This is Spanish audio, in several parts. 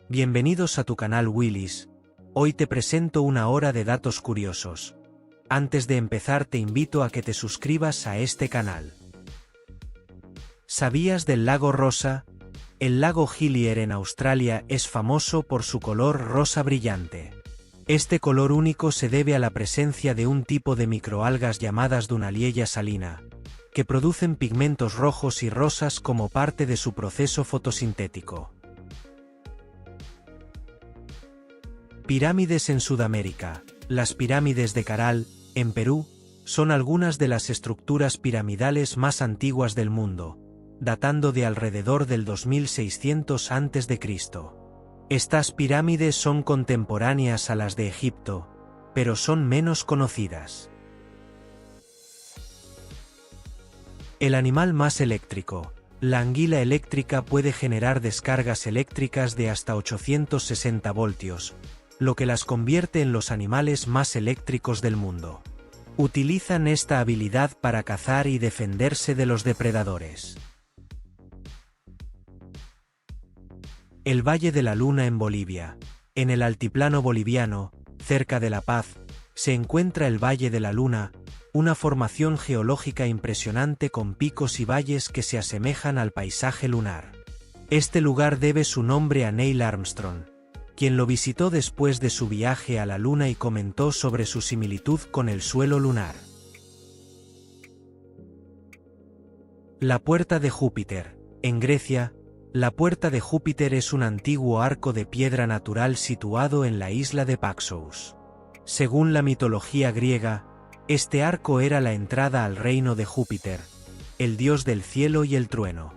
Bienvenidos a tu canal Willis. Hoy te presento una hora de datos curiosos. Antes de empezar te invito a que te suscribas a este canal. ¿Sabías del lago rosa? El lago Hillier en Australia es famoso por su color rosa brillante. Este color único se debe a la presencia de un tipo de microalgas llamadas Dunaliella salina, que producen pigmentos rojos y rosas como parte de su proceso fotosintético. Pirámides en Sudamérica. Las pirámides de Caral, en Perú, son algunas de las estructuras piramidales más antiguas del mundo, datando de alrededor del 2600 a.C. Estas pirámides son contemporáneas a las de Egipto, pero son menos conocidas. El animal más eléctrico. La anguila eléctrica puede generar descargas eléctricas de hasta 860 voltios, lo que las convierte en los animales más eléctricos del mundo. Utilizan esta habilidad para cazar y defenderse de los depredadores. El Valle de la Luna en Bolivia. En el altiplano boliviano, cerca de La Paz, se encuentra el Valle de la Luna, una formación geológica impresionante con picos y valles que se asemejan al paisaje lunar. Este lugar debe su nombre a Neil Armstrong, quien lo visitó después de su viaje a la Luna y comentó sobre su similitud con el suelo lunar. La Puerta de Júpiter. En Grecia, la Puerta de Júpiter es un antiguo arco de piedra natural situado en la isla de Paxos. Según la mitología griega, este arco era la entrada al reino de Júpiter, el dios del cielo y el trueno.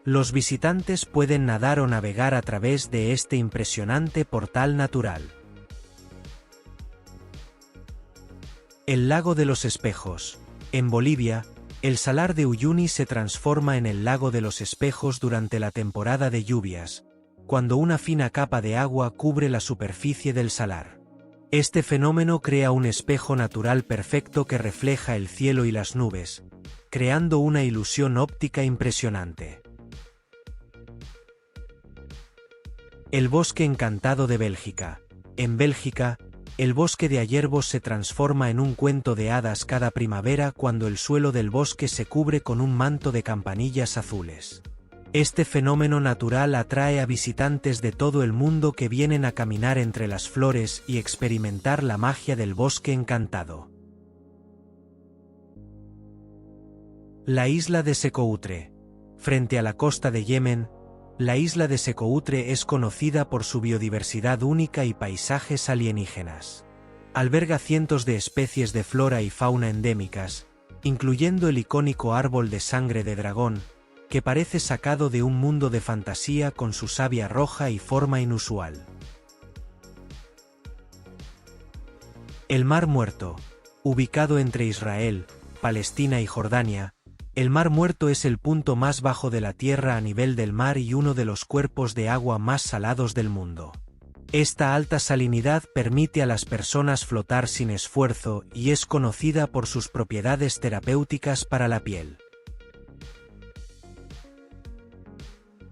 Los visitantes pueden nadar o navegar a través de este impresionante portal natural. El Lago de los Espejos. En Bolivia, el salar de Uyuni se transforma en el Lago de los Espejos durante la temporada de lluvias, cuando una fina capa de agua cubre la superficie del salar. Este fenómeno crea un espejo natural perfecto que refleja el cielo y las nubes, creando una ilusión óptica impresionante. El Bosque Encantado de Bélgica. En Bélgica, el bosque de Ayervos se transforma en un cuento de hadas cada primavera cuando el suelo del bosque se cubre con un manto de campanillas azules. Este fenómeno natural atrae a visitantes de todo el mundo que vienen a caminar entre las flores y experimentar la magia del bosque encantado. La isla de Secoutre. Frente a la costa de Yemen, la isla de Secoutre es conocida por su biodiversidad única y paisajes alienígenas. Alberga cientos de especies de flora y fauna endémicas, incluyendo el icónico árbol de sangre de dragón, que parece sacado de un mundo de fantasía con su savia roja y forma inusual. El Mar Muerto. Ubicado entre Israel, Palestina y Jordania, el Mar Muerto es el punto más bajo de la Tierra a nivel del mar y uno de los cuerpos de agua más salados del mundo. Esta alta salinidad permite a las personas flotar sin esfuerzo y es conocida por sus propiedades terapéuticas para la piel.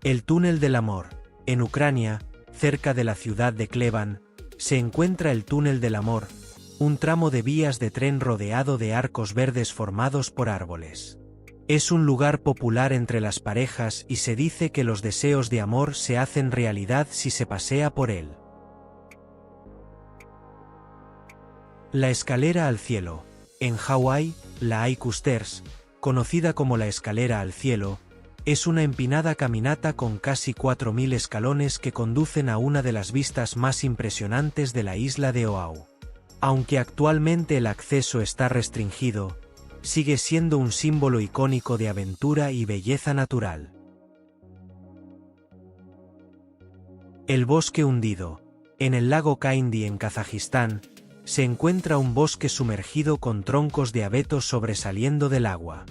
El Túnel del Amor. En Ucrania, cerca de la ciudad de Kleban, se encuentra el Túnel del Amor, un tramo de vías de tren rodeado de arcos verdes formados por árboles. Es un lugar popular entre las parejas y se dice que los deseos de amor se hacen realidad si se pasea por él. La Escalera al Cielo. En Hawái, la Haiku Stairs, conocida como la Escalera al Cielo, es una empinada caminata con casi 4000 escalones que conducen a una de las vistas más impresionantes de la isla de Oahu. Aunque actualmente el acceso está restringido, sigue siendo un símbolo icónico de aventura y belleza natural. El Bosque Hundido. En el lago Kaindi en Kazajistán, se encuentra un bosque sumergido con troncos de abetos sobresaliendo del agua.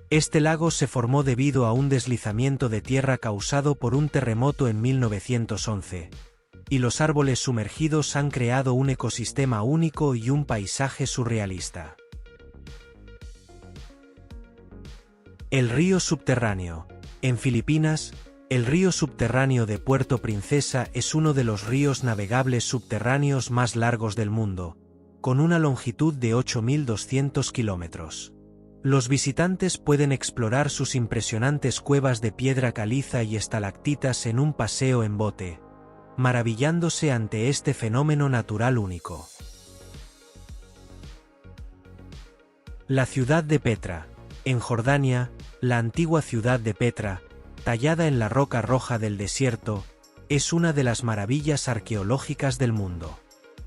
Este lago se formó debido a un deslizamiento de tierra causado por un terremoto en 1911, y los árboles sumergidos han creado un ecosistema único y un paisaje surrealista. El río subterráneo. En Filipinas, El río subterráneo de Puerto Princesa es uno de los ríos navegables subterráneos más largos del mundo, con una longitud de 8.200 kilómetros. Los visitantes pueden explorar sus impresionantes cuevas de piedra caliza y estalactitas en un paseo en bote, maravillándose ante este fenómeno natural único. La ciudad de Petra. En Jordania, la antigua ciudad de Petra, tallada en la roca roja del desierto, es una de las maravillas arqueológicas del mundo.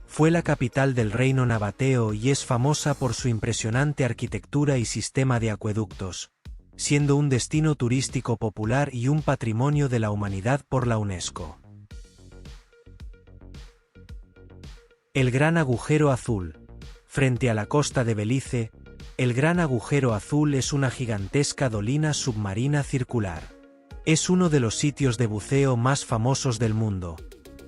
Fue la capital del reino nabateo y es famosa por su impresionante arquitectura y sistema de acueductos, siendo un destino turístico popular y un patrimonio de la humanidad por la UNESCO. El Gran Agujero Azul. Frente a la costa de Belice, el Gran Agujero Azul es una gigantesca dolina submarina circular. Es uno de los sitios de buceo más famosos del mundo,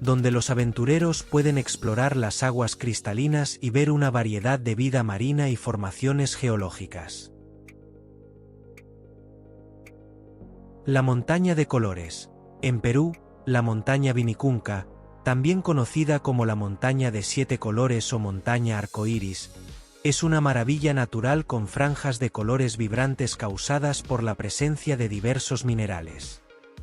donde los aventureros pueden explorar las aguas cristalinas y ver una variedad de vida marina y formaciones geológicas. La montaña de colores. En Perú, la montaña Vinicunca, también conocida como la montaña de 7 colores o montaña arcoíris, es una maravilla natural con franjas de colores vibrantes causadas por la presencia de diversos minerales.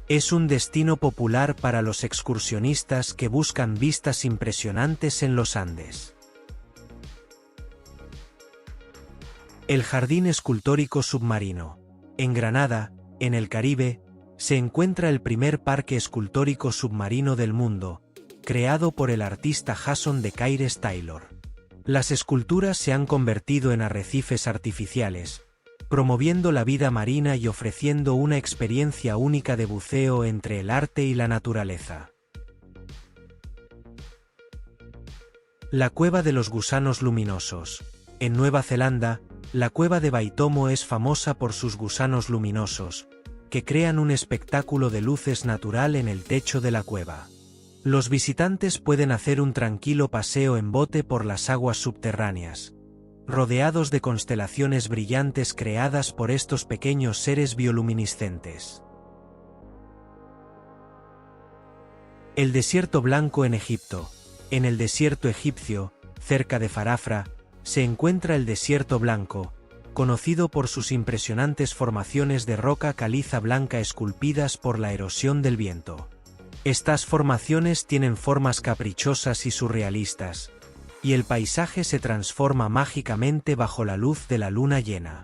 Es un destino popular para los excursionistas que buscan vistas impresionantes en los Andes. El Jardín Escultórico Submarino. En Granada, en el Caribe, se encuentra el primer parque escultórico submarino del mundo, creado por el artista Jason de Caires Taylor. Las esculturas se han convertido en arrecifes artificiales, promoviendo la vida marina y ofreciendo una experiencia única de buceo entre el arte y la naturaleza. La Cueva de los Gusanos Luminosos. En Nueva Zelanda, la cueva de Baitomo es famosa por sus gusanos luminosos, que crean un espectáculo de luces natural en el techo de la cueva. Los visitantes pueden hacer un tranquilo paseo en bote por las aguas subterráneas, rodeados de constelaciones brillantes creadas por estos pequeños seres bioluminiscentes. El desierto blanco en Egipto. En el desierto egipcio, cerca de Farafra, se encuentra el desierto blanco, conocido por sus impresionantes formaciones de roca caliza blanca esculpidas por la erosión del viento. Estas formaciones tienen formas caprichosas y surrealistas, y el paisaje se transforma mágicamente bajo la luz de la luna llena.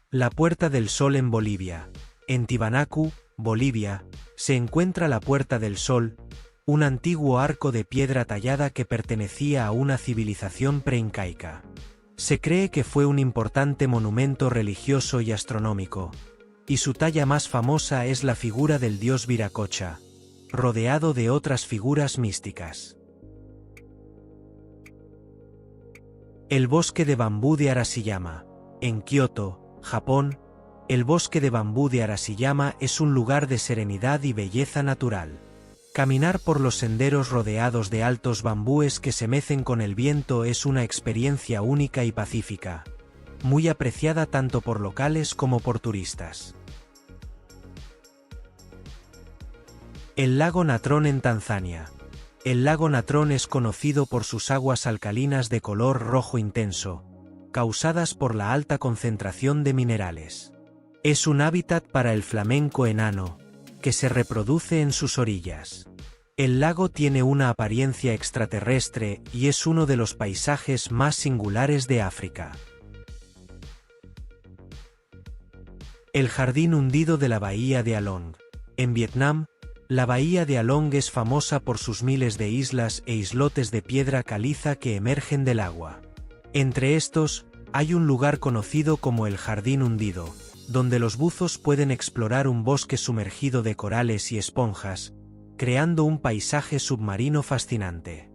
La Puerta del Sol en Bolivia. En Tiwanaku, Bolivia, se encuentra la Puerta del Sol, un antiguo arco de piedra tallada que pertenecía a una civilización preincaica. Se cree que fue un importante monumento religioso y astronómico, y su talla más famosa es la figura del dios Viracocha, rodeado de otras figuras místicas. El bosque de bambú de Arashiyama. En Kioto, Japón, el bosque de bambú de Arashiyama es un lugar de serenidad y belleza natural. Caminar por los senderos rodeados de altos bambúes que se mecen con el viento es una experiencia única y pacífica, muy apreciada tanto por locales como por turistas. El lago Natron en Tanzania. El lago Natron es conocido por sus aguas alcalinas de color rojo intenso, causadas por la alta concentración de minerales. Es un hábitat para el flamenco enano, que se reproduce en sus orillas. El lago tiene una apariencia extraterrestre y es uno de los paisajes más singulares de África. El jardín hundido de la bahía de Along. En Vietnam, la bahía de Along es famosa por sus miles de islas e islotes de piedra caliza que emergen del agua. Entre estos, hay un lugar conocido como el Jardín Hundido, donde los buzos pueden explorar un bosque sumergido de corales y esponjas, creando un paisaje submarino fascinante.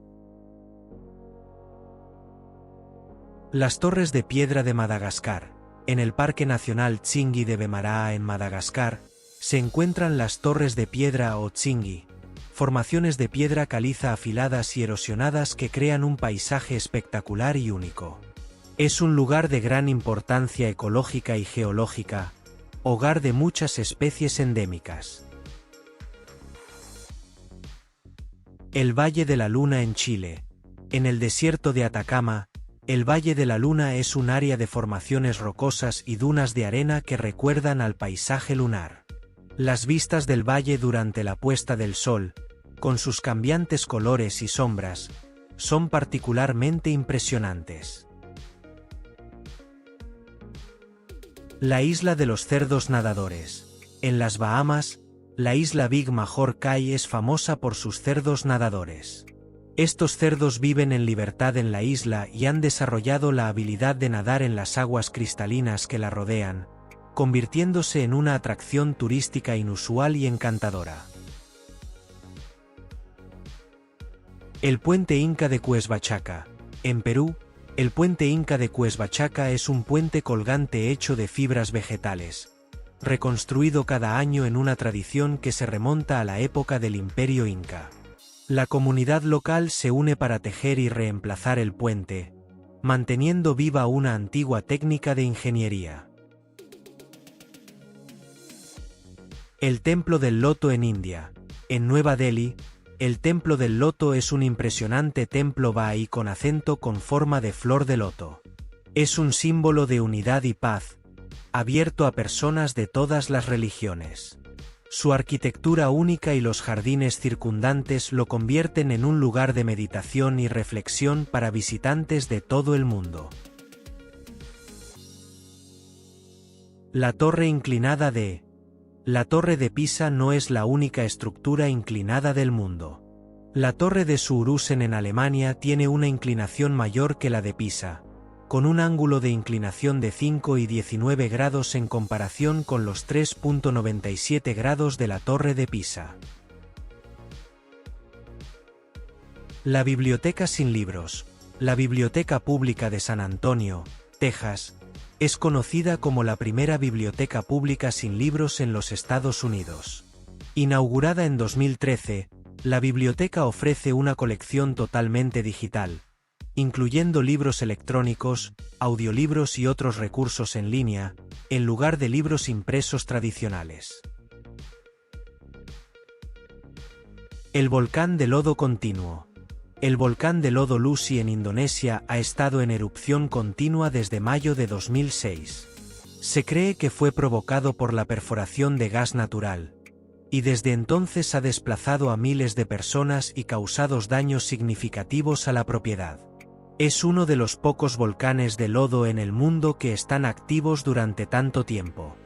Las Torres de Piedra de Madagascar. En el Parque Nacional Tsingy de Bemaraha en Madagascar, se encuentran las Torres de Piedra o Tsingy, formaciones de piedra caliza afiladas y erosionadas que crean un paisaje espectacular y único. Es un lugar de gran importancia ecológica y geológica, hogar de muchas especies endémicas. El Valle de la Luna en Chile. En el desierto de Atacama, el Valle de la Luna es un área de formaciones rocosas y dunas de arena que recuerdan al paisaje lunar. Las vistas del valle durante la puesta del sol, con sus cambiantes colores y sombras, son particularmente impresionantes. La isla de los cerdos nadadores. En las Bahamas, la isla Big Major Cay es famosa por sus cerdos nadadores. Estos cerdos viven en libertad en la isla y han desarrollado la habilidad de nadar en las aguas cristalinas que la rodean, convirtiéndose en una atracción turística inusual y encantadora. El puente Inca de Cuesbachaca. En Perú, el puente Inca de Cuesbachaca es un puente colgante hecho de fibras vegetales, reconstruido cada año en una tradición que se remonta a la época del Imperio Inca. La comunidad local se une para tejer y reemplazar el puente, manteniendo viva una antigua técnica de ingeniería. El Templo del Loto en India. En Nueva Delhi, el Templo del Loto es un impresionante templo bahá'í con acento con forma de flor de loto. Es un símbolo de unidad y paz, abierto a personas de todas las religiones. Su arquitectura única y los jardines circundantes lo convierten en un lugar de meditación y reflexión para visitantes de todo el mundo. La Torre Inclinada de La Torre de Pisa no es la única estructura inclinada del mundo. La Torre de Suurusen en Alemania tiene una inclinación mayor que la de Pisa, con un ángulo de inclinación de 5 y 19 grados en comparación con los 3,97 grados de la Torre de Pisa. La Biblioteca sin libros. La Biblioteca Pública de San Antonio, Texas, es conocida como la primera biblioteca pública sin libros en los Estados Unidos. Inaugurada en 2013, la biblioteca ofrece una colección totalmente digital, incluyendo libros electrónicos, audiolibros y otros recursos en línea, en lugar de libros impresos tradicionales. El volcán de lodo continuo. El volcán de lodo Lusi en Indonesia ha estado en erupción continua desde mayo de 2006. Se cree que fue provocado por la perforación de gas natural, y desde entonces ha desplazado a miles de personas y causado daños significativos a la propiedad. Es uno de los pocos volcanes de lodo en el mundo que están activos durante tanto tiempo.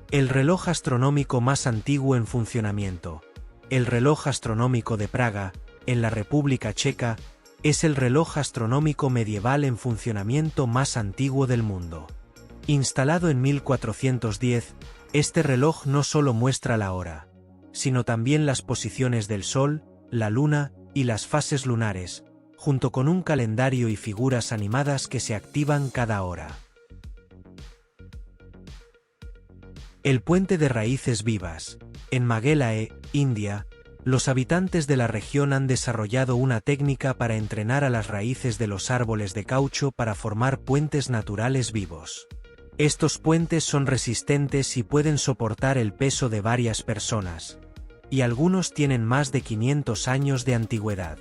El reloj astronómico más antiguo en funcionamiento. El reloj astronómico de Praga, en la República Checa, es el reloj astronómico medieval en funcionamiento más antiguo del mundo. Instalado en 1410, este reloj no solo muestra la hora, sino también las posiciones del Sol, la Luna y las fases lunares, junto con un calendario y figuras animadas que se activan cada hora. El puente de raíces vivas. En Maghellanhe, India, los habitantes de la región han desarrollado una técnica para entrenar a las raíces de los árboles de caucho para formar puentes naturales vivos. Estos puentes son resistentes y pueden soportar el peso de varias personas, y algunos tienen más de 500 años de antigüedad.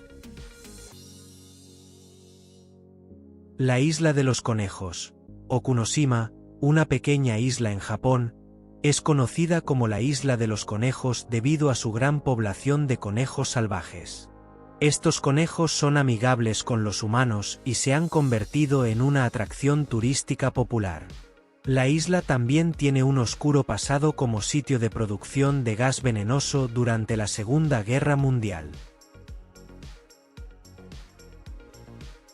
La isla de los conejos. Okunoshima, una pequeña isla en Japón, es conocida como la isla de los conejos debido a su gran población de conejos salvajes. Estos conejos son amigables con los humanos y se han convertido en una atracción turística popular. La isla también tiene un oscuro pasado como sitio de producción de gas venenoso durante la Segunda Guerra Mundial.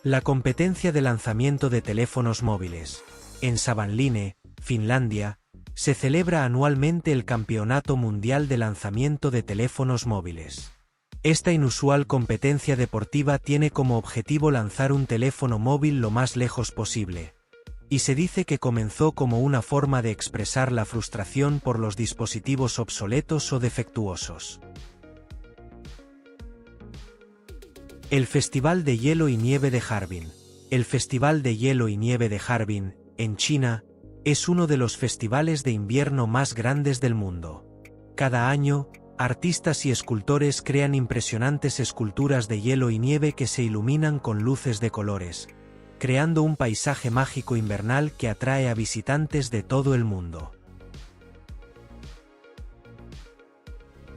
La competencia de lanzamiento de teléfonos móviles. En Savonlinna, Finlandia, se celebra anualmente el Campeonato Mundial de Lanzamiento de Teléfonos Móviles. Esta inusual competencia deportiva tiene como objetivo lanzar un teléfono móvil lo más lejos posible, y se dice que comenzó como una forma de expresar la frustración por los dispositivos obsoletos o defectuosos. El Festival de Hielo y Nieve de Harbin. El Festival de Hielo y Nieve de Harbin, en China, es uno de los festivales de invierno más grandes del mundo. Cada año, artistas y escultores crean impresionantes esculturas de hielo y nieve que se iluminan con luces de colores, creando un paisaje mágico invernal que atrae a visitantes de todo el mundo.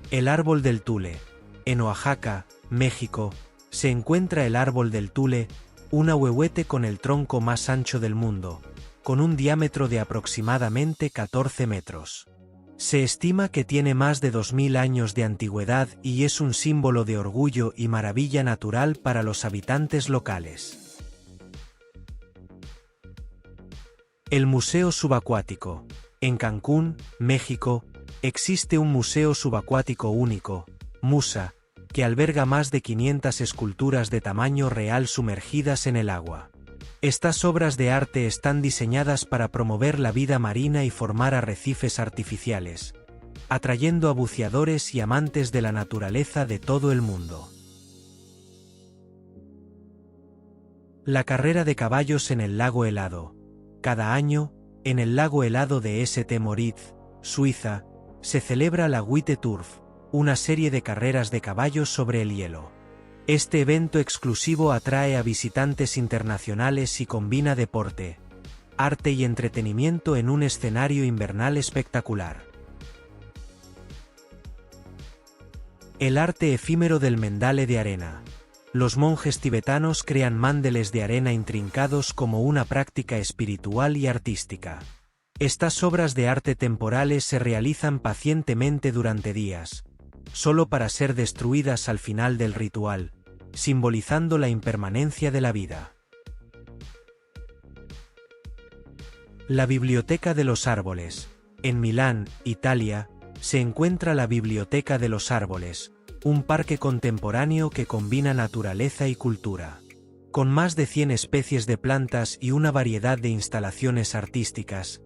El árbol del Tule. En Oaxaca, México, se encuentra el árbol del Tule, un ahuehuete con el tronco más ancho del mundo, con un diámetro de aproximadamente 14 metros. Se estima que tiene más de 2000 años de antigüedad y es un símbolo de orgullo y maravilla natural para los habitantes locales. El Museo Subacuático. En Cancún, México, existe un museo subacuático único, MUSA, que alberga más de 500 esculturas de tamaño real sumergidas en el agua. Estas obras de arte están diseñadas para promover la vida marina y formar arrecifes artificiales, atrayendo a buceadores y amantes de la naturaleza de todo el mundo. La carrera de caballos en el lago helado. Cada año, en el lago helado de St. Moritz, Suiza, se celebra la White Turf, una serie de carreras de caballos sobre el hielo. Este evento exclusivo atrae a visitantes internacionales y combina deporte, arte y entretenimiento en un escenario invernal espectacular. El arte efímero del mendale de arena. Los monjes tibetanos crean mandeles de arena intrincados como una práctica espiritual y artística. Estas obras de arte temporales se realizan pacientemente durante días, solo para ser destruidas al final del ritual, simbolizando la impermanencia de la vida. La Biblioteca de los Árboles. En Milán, Italia, se encuentra la Biblioteca de los Árboles, un parque contemporáneo que combina naturaleza y cultura. Con más de 100 especies de plantas y una variedad de instalaciones artísticas,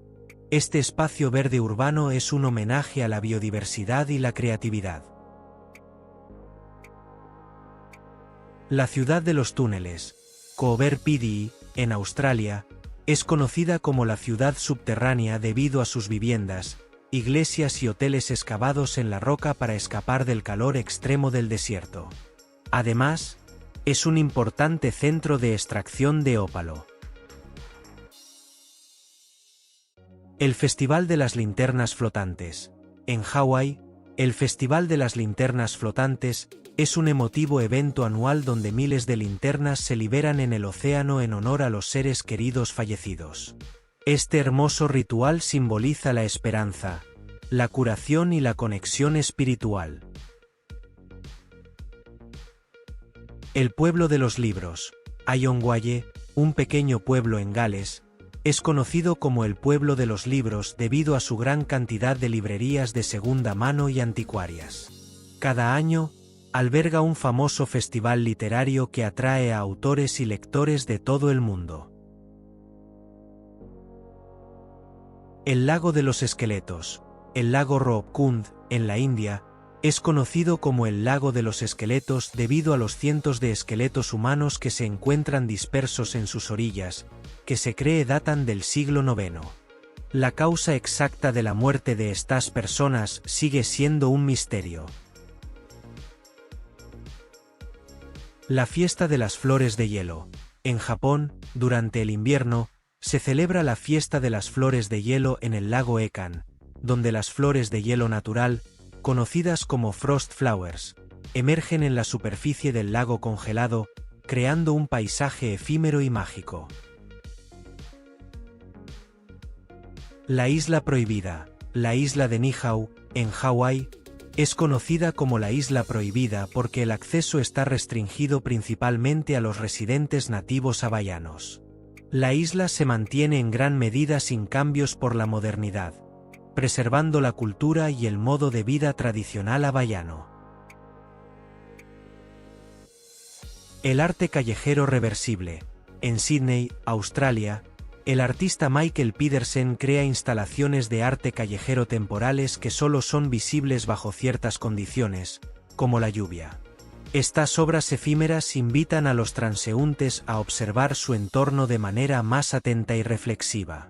este espacio verde urbano es un homenaje a la biodiversidad y la creatividad. La ciudad de los túneles, Coober Pedy, en Australia, es conocida como la ciudad subterránea debido a sus viviendas, iglesias y hoteles excavados en la roca para escapar del calor extremo del desierto. Además, es un importante centro de extracción de ópalo. El Festival de las Linternas Flotantes. En Hawái, el Festival de las Linternas Flotantes es un emotivo evento anual donde miles de linternas se liberan en el océano en honor a los seres queridos fallecidos. Este hermoso ritual simboliza la esperanza, la curación y la conexión espiritual. El pueblo de los libros. Ayonwaye, un pequeño pueblo en Gales, es conocido como el pueblo de los libros debido a su gran cantidad de librerías de segunda mano y anticuarias. Cada año, alberga un famoso festival literario que atrae a autores y lectores de todo el mundo. El lago de los esqueletos. El lago Rob Kund, en la India, es conocido como el lago de los esqueletos debido a los cientos de esqueletos humanos que se encuentran dispersos en sus orillas, que se cree datan del siglo IX. La causa exacta de la muerte de estas personas sigue siendo un misterio. La fiesta de las flores de hielo. En Japón, durante el invierno, se celebra la fiesta de las flores de hielo en el lago Ekan, donde las flores de hielo natural, conocidas como frost flowers, emergen en la superficie del lago congelado, creando un paisaje efímero y mágico. La isla prohibida. La isla de Niihau, en Hawái, es conocida como la isla prohibida porque el acceso está restringido principalmente a los residentes nativos hawaianos. La isla se mantiene en gran medida sin cambios por la modernidad, preservando la cultura y el modo de vida tradicional hawaiano. El arte callejero reversible. En Sídney, Australia, el artista Michael Pedersen crea instalaciones de arte callejero temporales que solo son visibles bajo ciertas condiciones, como la lluvia. Estas obras efímeras invitan a los transeúntes a observar su entorno de manera más atenta y reflexiva.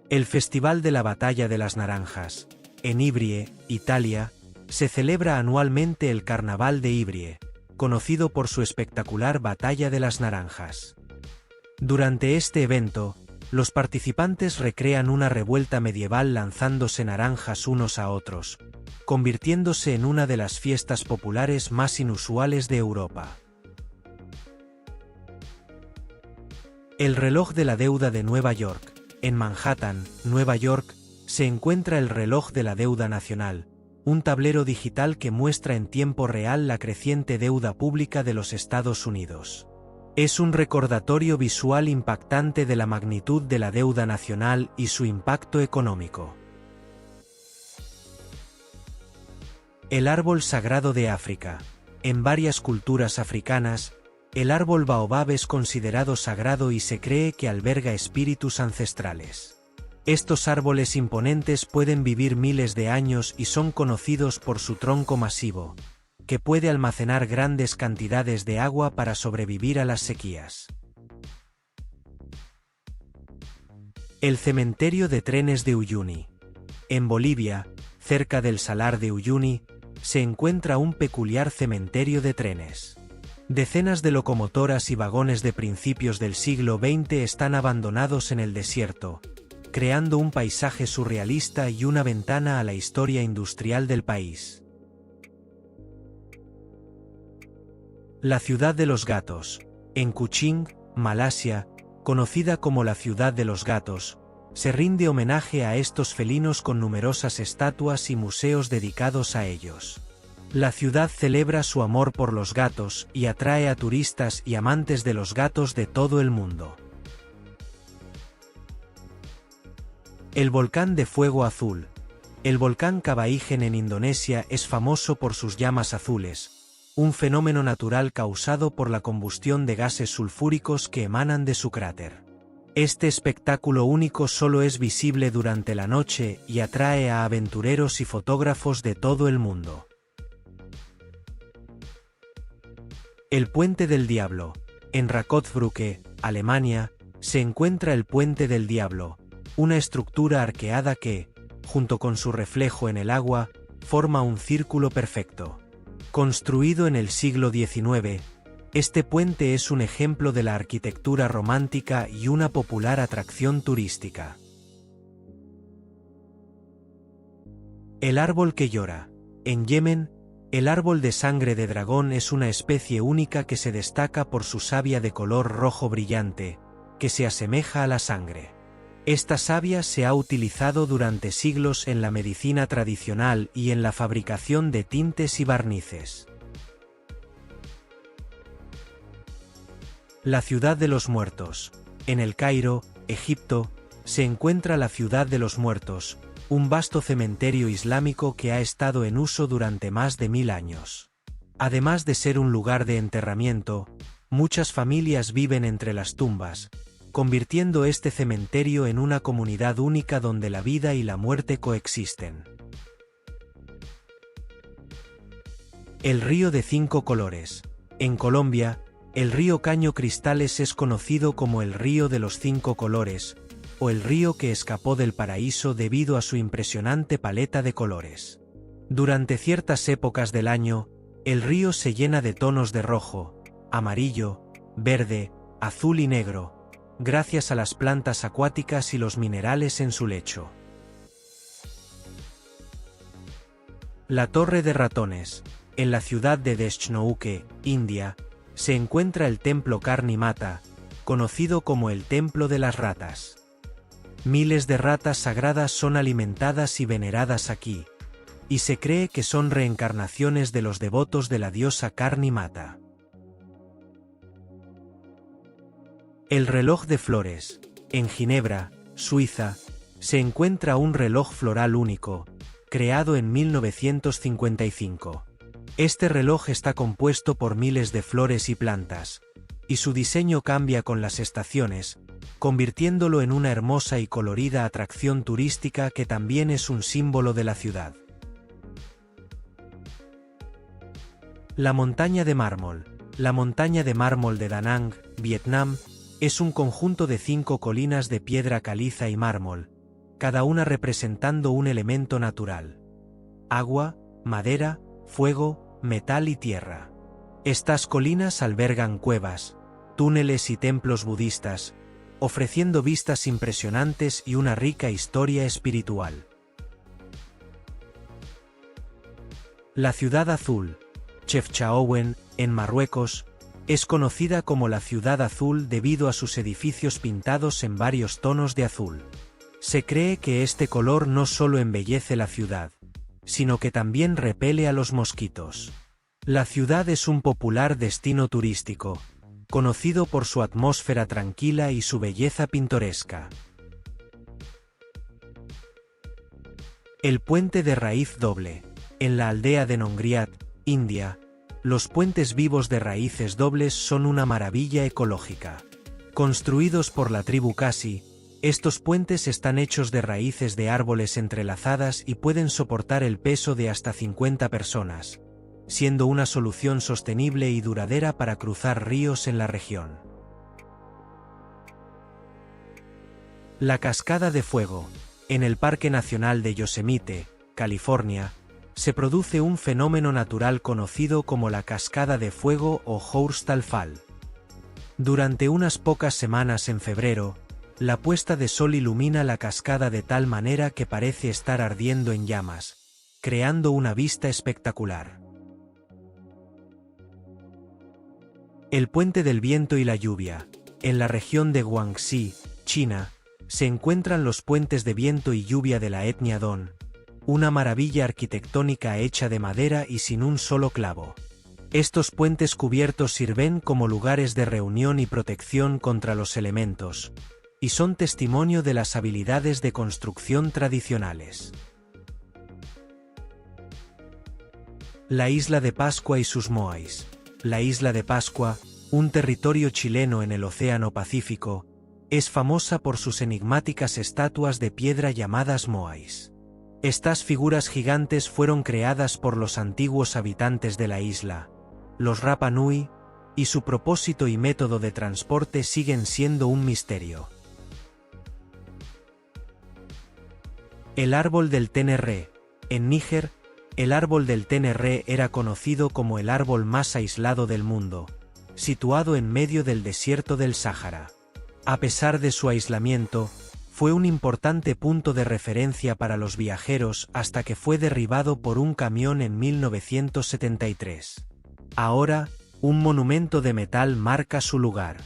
El Festival de la Batalla de las Naranjas. En Ivrie, Italia, se celebra anualmente el Carnaval de Ivrie, conocido por su espectacular Batalla de las Naranjas. Durante este evento, los participantes recrean una revuelta medieval lanzándose naranjas unos a otros, convirtiéndose en una de las fiestas populares más inusuales de Europa. El reloj de la deuda de Nueva York. En Manhattan, Nueva York, se encuentra el reloj de la deuda nacional, un tablero digital que muestra en tiempo real la creciente deuda pública de los Estados Unidos. Es un recordatorio visual impactante de la magnitud de la deuda nacional y su impacto económico. El árbol sagrado de África. En varias culturas africanas, el árbol baobab es considerado sagrado y se cree que alberga espíritus ancestrales. Estos árboles imponentes pueden vivir miles de años y son conocidos por su tronco masivo, que puede almacenar grandes cantidades de agua para sobrevivir a las sequías. El cementerio de trenes de Uyuni. En Bolivia, cerca del Salar de Uyuni, se encuentra un peculiar cementerio de trenes. Decenas de locomotoras y vagones de principios del siglo XX están abandonados en el desierto, creando un paisaje surrealista y una ventana a la historia industrial del país. La ciudad de los gatos. En Kuching, Malasia, conocida como la ciudad de los gatos, se rinde homenaje a estos felinos con numerosas estatuas y museos dedicados a ellos. La ciudad celebra su amor por los gatos y atrae a turistas y amantes de los gatos de todo el mundo. El volcán de fuego azul. El volcán Kabaigen en Indonesia es famoso por sus llamas azules, un fenómeno natural causado por la combustión de gases sulfúricos que emanan de su cráter. Este espectáculo único solo es visible durante la noche y atrae a aventureros y fotógrafos de todo el mundo. El Puente del Diablo. En Rakotsbrücke, Alemania, se encuentra el Puente del Diablo, una estructura arqueada que, junto con su reflejo en el agua, forma un círculo perfecto. Construido en el siglo XIX, este puente es un ejemplo de la arquitectura romántica y una popular atracción turística. El árbol que llora. En Yemen, el árbol de sangre de dragón es una especie única que se destaca por su savia de color rojo brillante, que se asemeja a la sangre. Esta savia se ha utilizado durante siglos en la medicina tradicional y en la fabricación de tintes y barnices. La ciudad de los muertos. En El Cairo, Egipto, se encuentra la ciudad de los muertos, un vasto cementerio islámico que ha estado en uso durante más de 1000 años. Además de ser un lugar de enterramiento, muchas familias viven entre las tumbas, convirtiendo este cementerio en una comunidad única donde la vida y la muerte coexisten. El río de 5 colores. En Colombia, el río Caño Cristales es conocido como el río de los 5 colores, o el río que escapó del paraíso debido a su impresionante paleta de colores. Durante ciertas épocas del año, el río se llena de tonos de rojo, amarillo, verde, azul y negro, gracias a las plantas acuáticas y los minerales en su lecho. La Torre de Ratones. En la ciudad de Deshnouke, India, se encuentra el templo Karni Mata, conocido como el Templo de las Ratas. Miles de ratas sagradas son alimentadas y veneradas aquí, y se cree que son reencarnaciones de los devotos de la diosa Karni Mata. El reloj de flores. En Ginebra, Suiza, se encuentra un reloj floral único, creado en 1955. Este reloj está compuesto por miles de flores y plantas, y su diseño cambia con las estaciones, convirtiéndolo en una hermosa y colorida atracción turística que también es un símbolo de la ciudad. La montaña de mármol. La montaña de mármol de Da Nang, Vietnam, es un conjunto de 5 colinas de piedra caliza y mármol, cada una representando un elemento natural: agua, madera, fuego, metal y tierra. Estas colinas albergan cuevas, túneles y templos budistas, ofreciendo vistas impresionantes y una rica historia espiritual. La ciudad azul, Chefchaouen, en Marruecos, es conocida como la ciudad azul debido a sus edificios pintados en varios tonos de azul. Se cree que este color no solo embellece la ciudad, sino que también repele a los mosquitos. La ciudad es un popular destino turístico, conocido por su atmósfera tranquila y su belleza pintoresca. El puente de raíz doble. En la aldea de Nongriat, India, los puentes vivos de raíces dobles son una maravilla ecológica. Construidos por la tribu Khasi, estos puentes están hechos de raíces de árboles entrelazadas y pueden soportar el peso de hasta 50 personas, siendo una solución sostenible y duradera para cruzar ríos en la región. La cascada de fuego. En el Parque Nacional de Yosemite, California, se produce un fenómeno natural conocido como la cascada de fuego o Horstal Fall. Durante unas pocas semanas en febrero, la puesta de sol ilumina la cascada de tal manera que parece estar ardiendo en llamas, creando una vista espectacular. El puente del viento y la lluvia. En la región de Guangxi, China, se encuentran los puentes de viento y lluvia de la etnia Don, una maravilla arquitectónica hecha de madera y sin un solo clavo. Estos puentes cubiertos sirven como lugares de reunión y protección contra los elementos, y son testimonio de las habilidades de construcción tradicionales. La isla de Pascua y sus moais. La isla de Pascua, un territorio chileno en el Océano Pacífico, es famosa por sus enigmáticas estatuas de piedra llamadas moais. Estas figuras gigantes fueron creadas por los antiguos habitantes de la isla, los Rapa Nui, y su propósito y método de transporte siguen siendo un misterio. El árbol del Teneré. En Níger, el árbol del Teneré era conocido como el árbol más aislado del mundo, situado en medio del desierto del Sáhara. A pesar de su aislamiento, fue un importante punto de referencia para los viajeros hasta que fue derribado por un camión en 1973. Ahora, un monumento de metal marca su lugar.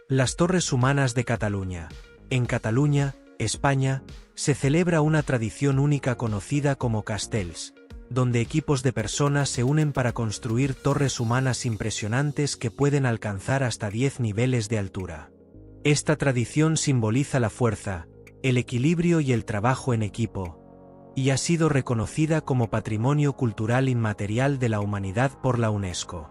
Las Torres Humanas de Cataluña. En Cataluña, España, se celebra una tradición única conocida como castells, donde equipos de personas se unen para construir torres humanas impresionantes que pueden alcanzar hasta 10 niveles de altura. Esta tradición simboliza la fuerza, el equilibrio y el trabajo en equipo, y ha sido reconocida como Patrimonio Cultural Inmaterial de la Humanidad por la UNESCO.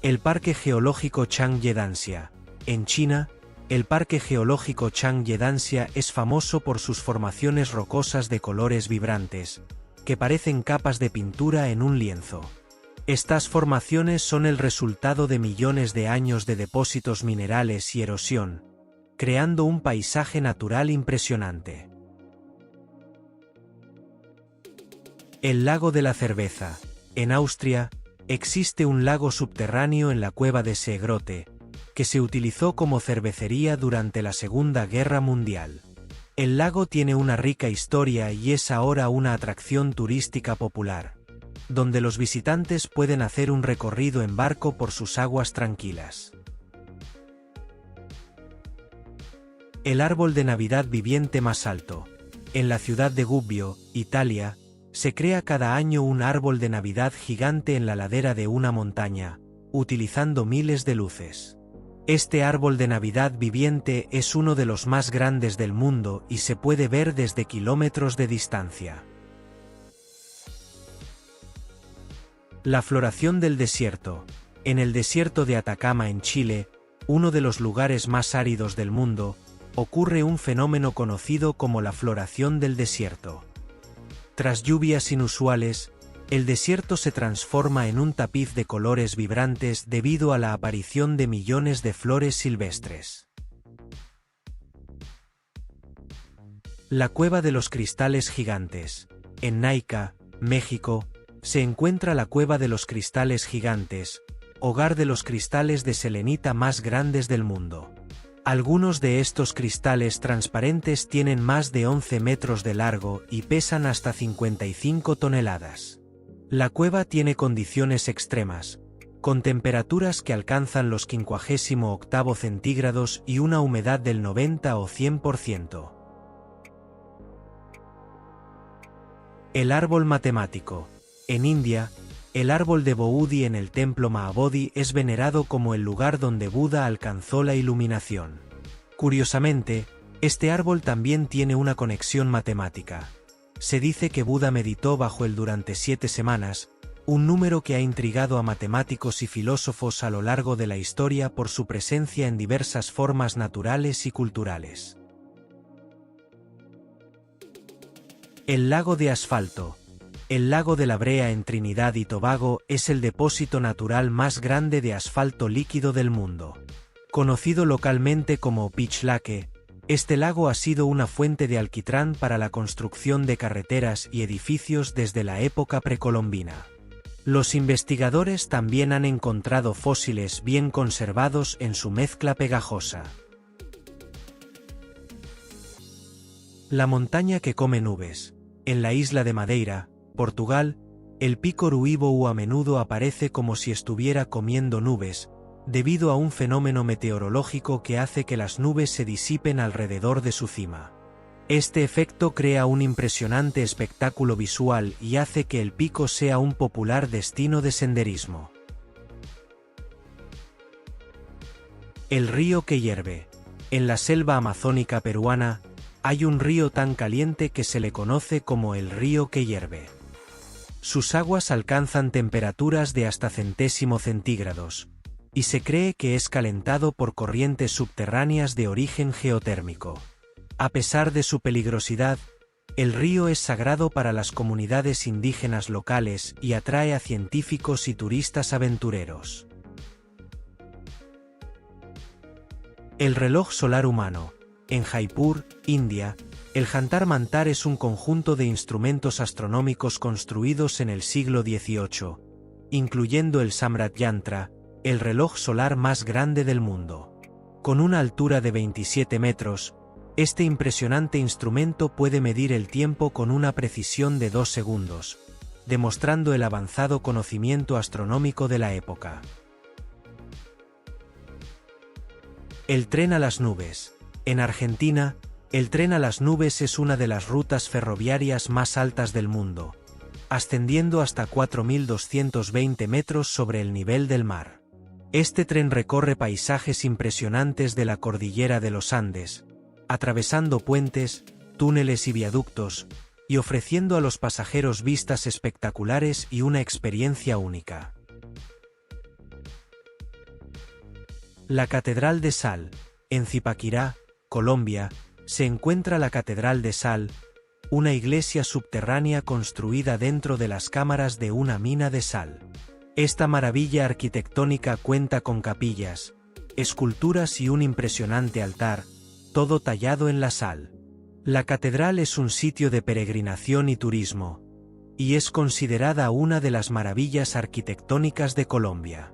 El Parque Geológico Changye-Danxia. En China, el Parque Geológico Changye-Danxia es famoso por sus formaciones rocosas de colores vibrantes, que parecen capas de pintura en un lienzo. Estas formaciones son el resultado de millones de años de depósitos minerales y erosión, creando un paisaje natural impresionante. El lago de la cerveza. En Austria, existe un lago subterráneo en la cueva de Seegrote, que se utilizó como cervecería durante la Segunda Guerra Mundial. El lago tiene una rica historia y es ahora una atracción turística popular, donde los visitantes pueden hacer un recorrido en barco por sus aguas tranquilas. El árbol de Navidad viviente más alto. En la ciudad de Gubbio, Italia, se crea cada año un árbol de Navidad gigante en la ladera de una montaña, utilizando miles de luces. Este árbol de Navidad viviente es uno de los más grandes del mundo y se puede ver desde kilómetros de distancia. La floración del desierto. En el desierto de Atacama en Chile, uno de los lugares más áridos del mundo, ocurre un fenómeno conocido como la floración del desierto. Tras lluvias inusuales, el desierto se transforma en un tapiz de colores vibrantes debido a la aparición de millones de flores silvestres. La Cueva de los Cristales Gigantes. En Naica, México, se encuentra la Cueva de los Cristales Gigantes, hogar de los cristales de selenita más grandes del mundo. Algunos de estos cristales transparentes tienen más de 11 metros de largo y pesan hasta 55 toneladas. La cueva tiene condiciones extremas, con temperaturas que alcanzan los 58 centígrados y una humedad del 90 o 100%. El árbol matemático. En India, el árbol de Bodhi en el templo Mahabodhi es venerado como el lugar donde Buda alcanzó la iluminación. Curiosamente, este árbol también tiene una conexión matemática. Se dice que Buda meditó bajo él durante 7 semanas, un número que ha intrigado a matemáticos y filósofos a lo largo de la historia por su presencia en diversas formas naturales y culturales. El lago de asfalto. El lago de la Brea en Trinidad y Tobago es el depósito natural más grande de asfalto líquido del mundo. Conocido localmente como Pitch Lake, este lago ha sido una fuente de alquitrán para la construcción de carreteras y edificios desde la época precolombina. Los investigadores también han encontrado fósiles bien conservados en su mezcla pegajosa. La montaña que come nubes. En la isla de Madeira, Portugal, el pico Uruíbo a menudo aparece como si estuviera comiendo nubes, debido a un fenómeno meteorológico que hace que las nubes se disipen alrededor de su cima. Este efecto crea un impresionante espectáculo visual y hace que el pico sea un popular destino de senderismo. El río que hierve. En la selva amazónica peruana, hay un río tan caliente que se le conoce como el río que hierve. Sus aguas alcanzan temperaturas de hasta centésimo centígrados, y se cree que es calentado por corrientes subterráneas de origen geotérmico. A pesar de su peligrosidad, el río es sagrado para las comunidades indígenas locales y atrae a científicos y turistas aventureros. El reloj solar humano. En Jaipur, India, el Jantar Mantar es un conjunto de instrumentos astronómicos construidos en el siglo XVIII, incluyendo el Samrat Yantra, el reloj solar más grande del mundo. Con una altura de 27 metros, este impresionante instrumento puede medir el tiempo con una precisión de 2 segundos, demostrando el avanzado conocimiento astronómico de la época. El tren a las nubes. En Argentina, el tren a las nubes es una de las rutas ferroviarias más altas del mundo, ascendiendo hasta 4.220 metros sobre el nivel del mar. Este tren recorre paisajes impresionantes de la cordillera de los Andes, atravesando puentes, túneles y viaductos, y ofreciendo a los pasajeros vistas espectaculares y una experiencia única. La Catedral de Sal. En Zipaquirá, Colombia, se encuentra la Catedral de Sal, una iglesia subterránea construida dentro de las cámaras de una mina de sal. Esta maravilla arquitectónica cuenta con capillas, esculturas y un impresionante altar, todo tallado en la sal. La catedral es un sitio de peregrinación y turismo, y es considerada una de las maravillas arquitectónicas de Colombia.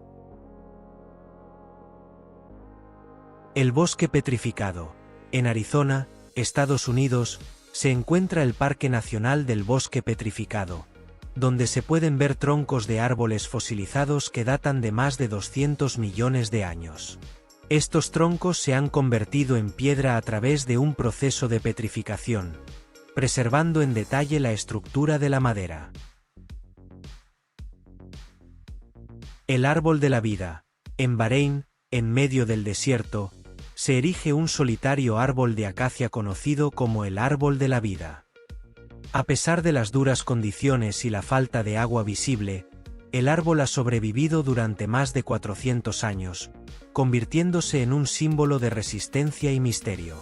El bosque petrificado. En Arizona, Estados Unidos, se encuentra el Parque Nacional del Bosque Petrificado, donde se pueden ver troncos de árboles fosilizados que datan de más de 200 millones de años. Estos troncos se han convertido en piedra a través de un proceso de petrificación, preservando en detalle la estructura de la madera. El árbol de la vida. En Bahrein, en medio del desierto, se erige un solitario árbol de acacia conocido como el árbol de la vida. A pesar de las duras condiciones y la falta de agua visible, el árbol ha sobrevivido durante más de 400 años, convirtiéndose en un símbolo de resistencia y misterio.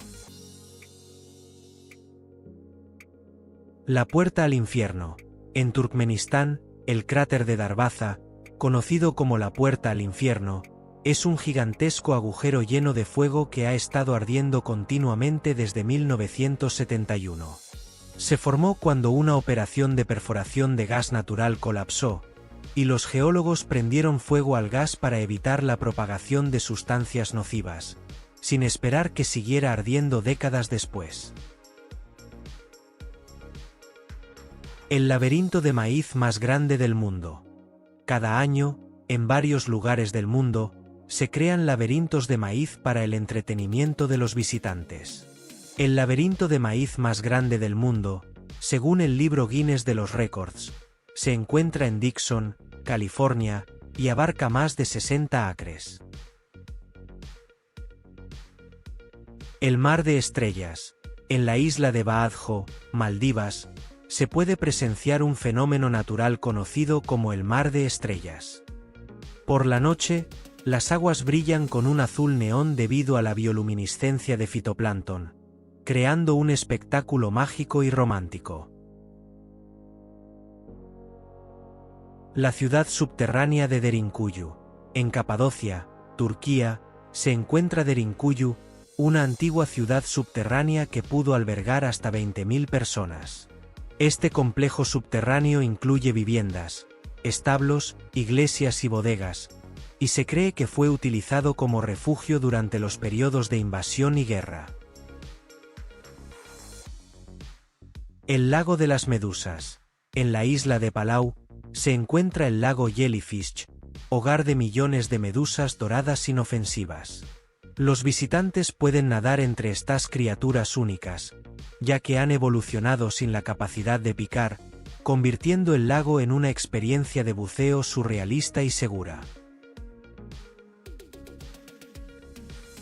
La puerta al infierno. En Turkmenistán, el cráter de Darbaza, conocido como la puerta al infierno, es un gigantesco agujero lleno de fuego que ha estado ardiendo continuamente desde 1971. Se formó cuando una operación de perforación de gas natural colapsó, y los geólogos prendieron fuego al gas para evitar la propagación de sustancias nocivas, sin esperar que siguiera ardiendo décadas después. El laberinto de maíz más grande del mundo. Cada año, en varios lugares del mundo, se crean laberintos de maíz para el entretenimiento de los visitantes. El laberinto de maíz más grande del mundo, según el libro Guinness de los Récords, se encuentra en Dixon, California, y abarca más de 60 acres. El mar de estrellas. En la isla de Baadjo, Maldivas, se puede presenciar un fenómeno natural conocido como el mar de estrellas. Por la noche, las aguas brillan con un azul neón debido a la bioluminiscencia de fitoplancton, creando un espectáculo mágico y romántico. La ciudad subterránea de Derinkuyu. En Capadocia, Turquía, se encuentra Derinkuyu, una antigua ciudad subterránea que pudo albergar hasta 20.000 personas. Este complejo subterráneo incluye viviendas, establos, iglesias y bodegas, y se cree que fue utilizado como refugio durante los periodos de invasión y guerra. El lago de las medusas. En la isla de Palau, se encuentra el lago Jellyfish, hogar de millones de medusas doradas inofensivas. Los visitantes pueden nadar entre estas criaturas únicas, ya que han evolucionado sin la capacidad de picar, convirtiendo el lago en una experiencia de buceo surrealista y segura.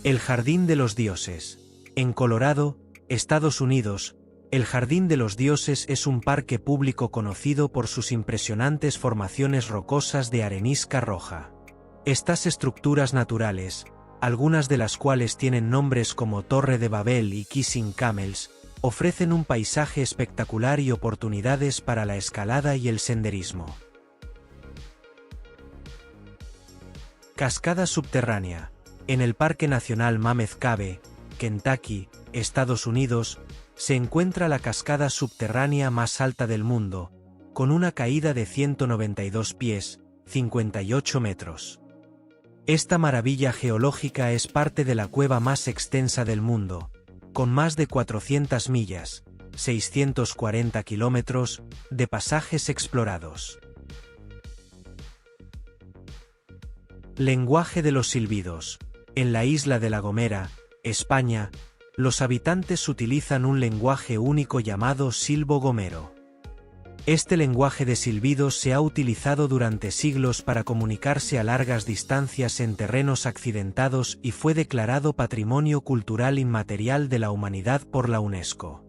El Jardín de los Dioses. En Colorado, Estados Unidos, el Jardín de los Dioses es un parque público conocido por sus impresionantes formaciones rocosas de arenisca roja. Estas estructuras naturales, algunas de las cuales tienen nombres como Torre de Babel y Kissing Camels, ofrecen un paisaje espectacular y oportunidades para la escalada y el senderismo. Cascada subterránea. En el Parque Nacional Mammoth Cave, Kentucky, Estados Unidos, se encuentra la cascada subterránea más alta del mundo, con una caída de 192 pies, 58 metros. Esta maravilla geológica es parte de la cueva más extensa del mundo, con más de 400 millas, 640 kilómetros, de pasajes explorados. Lenguaje de los silbidos. En la isla de La Gomera, España, los habitantes utilizan un lenguaje único llamado silbo gomero. Este lenguaje de silbidos se ha utilizado durante siglos para comunicarse a largas distancias en terrenos accidentados y fue declarado Patrimonio Cultural Inmaterial de la Humanidad por la UNESCO.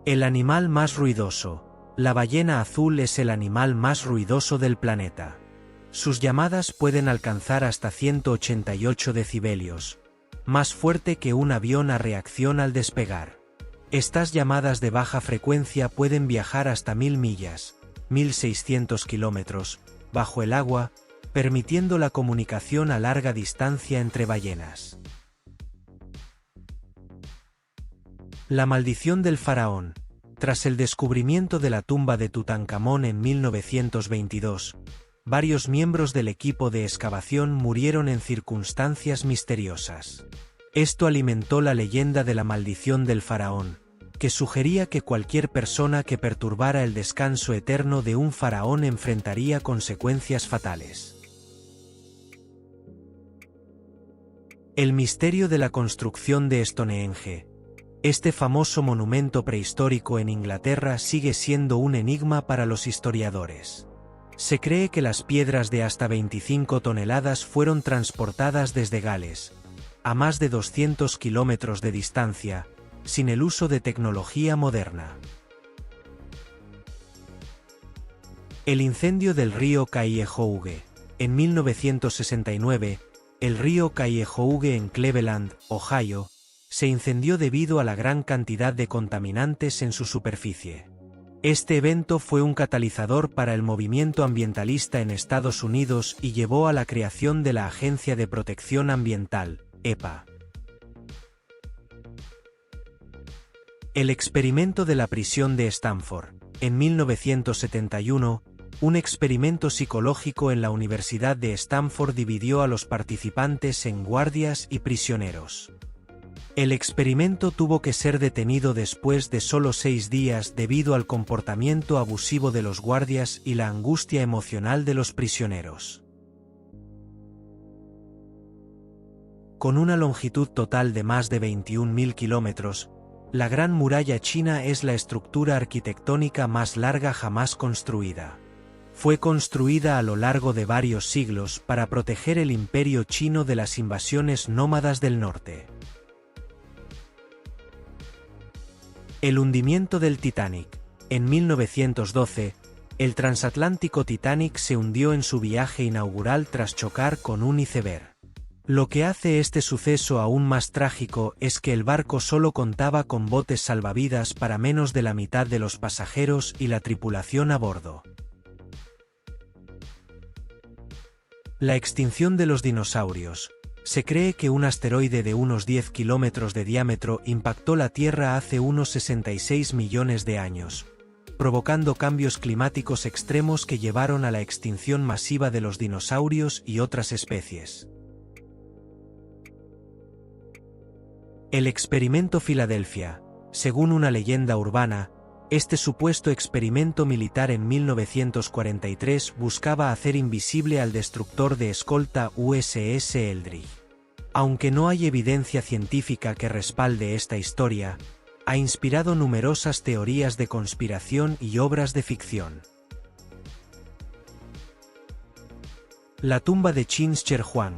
El animal más ruidoso. La ballena azul es el animal más ruidoso del planeta. Sus llamadas pueden alcanzar hasta 188 decibelios, más fuerte que un avión a reacción al despegar. Estas llamadas de baja frecuencia pueden viajar hasta 1000 millas, 1600 kilómetros, bajo el agua, permitiendo la comunicación a larga distancia entre ballenas. La maldición del faraón. Tras el descubrimiento de la tumba de Tutankamón en 1922, varios miembros del equipo de excavación murieron en circunstancias misteriosas. Esto alimentó la leyenda de la maldición del faraón, que sugería que cualquier persona que perturbara el descanso eterno de un faraón enfrentaría consecuencias fatales. El misterio de la construcción de Stonehenge. Este famoso monumento prehistórico en Inglaterra sigue siendo un enigma para los historiadores. Se cree que las piedras de hasta 25 toneladas fueron transportadas desde Gales, a más de 200 kilómetros de distancia, sin el uso de tecnología moderna. El incendio del río Cuyahoga. En 1969, el río Cuyahoga en Cleveland, Ohio, se incendió debido a la gran cantidad de contaminantes en su superficie. Este evento fue un catalizador para el movimiento ambientalista en Estados Unidos y llevó a la creación de la Agencia de Protección Ambiental, EPA. El experimento de la prisión de Stanford. En 1971, un experimento psicológico en la Universidad de Stanford dividió a los participantes en guardias y prisioneros. El experimento tuvo que ser detenido después de solo 6 días debido al comportamiento abusivo de los guardias y la angustia emocional de los prisioneros. Con una longitud total de más de 21.000 kilómetros, la Gran Muralla China es la estructura arquitectónica más larga jamás construida. Fue construida a lo largo de varios siglos para proteger el Imperio Chino de las invasiones nómadas del norte. El hundimiento del Titanic. En 1912, el transatlántico Titanic se hundió en su viaje inaugural tras chocar con un iceberg. Lo que hace este suceso aún más trágico es que el barco solo contaba con botes salvavidas para menos de la mitad de los pasajeros y la tripulación a bordo. La extinción de los dinosaurios. Se cree que un asteroide de unos 10 kilómetros de diámetro impactó la Tierra hace unos 66 millones de años, provocando cambios climáticos extremos que llevaron a la extinción masiva de los dinosaurios y otras especies. El experimento Filadelfia. Según una leyenda urbana, este supuesto experimento militar en 1943 buscaba hacer invisible al destructor de escolta USS Eldridge. Aunque no hay evidencia científica que respalde esta historia, ha inspirado numerosas teorías de conspiración y obras de ficción. La tumba de Qin Shi Huang.